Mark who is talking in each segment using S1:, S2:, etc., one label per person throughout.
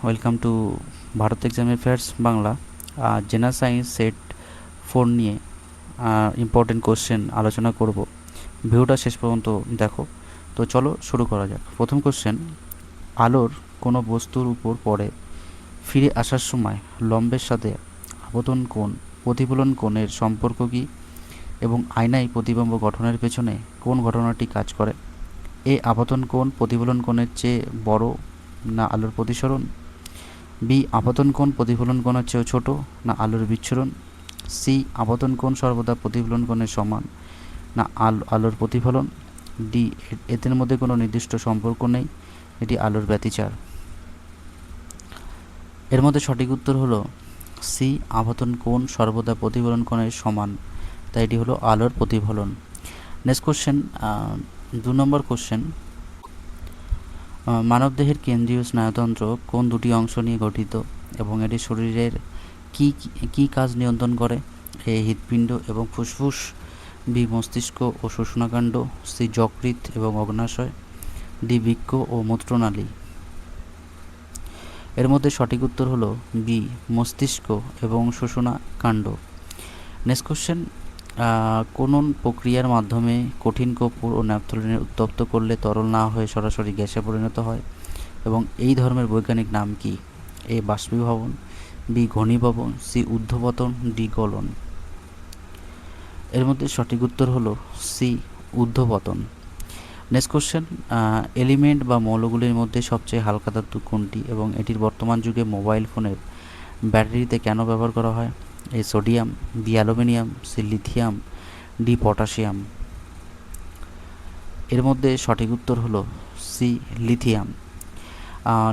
S1: Welcome to Bharat exam affairs Bangla. General science set 4 নিয়ে important question আলোচনা করব। ভিডিওটা শেষ পর্যন্ত দেখো। তো চলো শুরু করা যাক। প্রথম কোশ্চেন, আলোর কোনো বস্তুর উপর পড়ে ফিরে আসার সময় লম্বের সাথে আবর্তন কোণ প্রতিফলন কোণের সম্পর্ক কী এবং আয়নায় প্রতিবিম্ব গঠনের পেছনে কোন ঘটনাটি কাজ করে? এ আবর্তন কোণ প্রতিফলন কোণের চেয়ে বড় না আলোর প্রতিসরণ? বি আবর্তন কোণ প্রতিফলন কোণের চেয়েও ছোট না আলোর বিচ্ছুরণ? সি আবর্তন কোণ সর্বদা প্রতিফলন কোণের সমান না আলোর প্রতিফলন? ডি এদের মধ্যে কোনো নির্দিষ্ট সম্পর্ক নেই, এটি আলোর ব্যতিচার। এর মধ্যে সঠিক উত্তর হলো সি আবর্তন কোণ সর্বদা প্রতিফলন কোণের সমান, তাই এটি হলো আলোর প্রতিফলন। নেক্সট কোশ্চেন, 2 নম্বর কোশ্চেন, মানবদেহের কেন্দ্রীয় স্নায়ুতন্ত্র কোন দুটি অংশ নিয়ে গঠিত এবং এটি শরীরের কি কাজ নিয়ন্ত্রণ করে? এ হৃৎপিণ্ড এবং ফুসফুস, বি মস্তিষ্ক ও শোষণাকাণ্ড, সি যকৃৎ এবং অগ্নাশয়, ডি বৃক্ক ও মূত্রনালী। এর মধ্যে সঠিক উত্তর হলো বি মস্তিষ্ক এবং শোষণাকাণ্ড। নেক্সট কোশ্চেন, কোন প্রক্রিয়ার মাধ্যমে কঠিন কর্পূর ও ন্যাপথলিনের উত্তপ্ত করলে তরল না হয়ে সরাসরি গ্যাসে পরিণত হয় এবং এই ধর্মের বৈজ্ঞানিক নাম কি? এ বাষ্পীভবন, বি ঘনীভবন, সি ঊর্ধ্বপতন, ডি গলন। এর মধ্যে সঠিক উত্তর হলো সি ঊর্ধ্বপতন। নেক্সট কোশ্চেন, এলিমেন্ট বা মৌলগুলির মধ্যে সবচেয়ে হালকা ধাতু কোনটি এবং এটির বর্তমান যুগে মোবাইল ফোনের ব্যাটারিতে কেন ব্যবহার করা হয়? A sodium, B aluminium, C lithium, D potassium. এর মধ্যে সঠিক উত্তর হলো সি লিথিয়াম।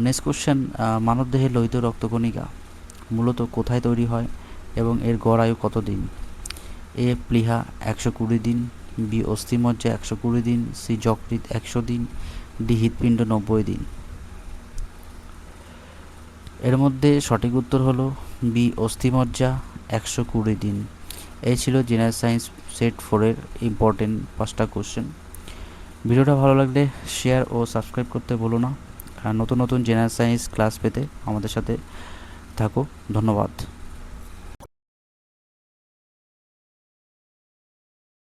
S1: নেক্সট কোশ্চেন, মানবদেহের লোহিত রক্তকণিকা মূলত কোথায় তৈরি হয় এবং এর গড় আয়ু কতদিন? এ প্লীহা 120 দিন, বি অস্থিমজ্জা 120 দিন, সি যকৃৎ 100 দিন, ডি হৃৎপিণ্ড 90 দিন। এর মধ্যে সঠিক উত্তর হলো বি অস্থিমজ্জা 120 দিন। এই ছিল জেনারেল সায়েন্স সেট 4-এর ইম্পর্টেন্ট 5টা কোশ্চেন। ভিডিওটা ভালো লাগলে শেয়ার ও সাবস্ক্রাইব করতে ভুলো না। আর নতুন নতুন জেনারেল সায়েন্স ক্লাস পেতে আমাদের সাথে থাকো। ধন্যবাদ।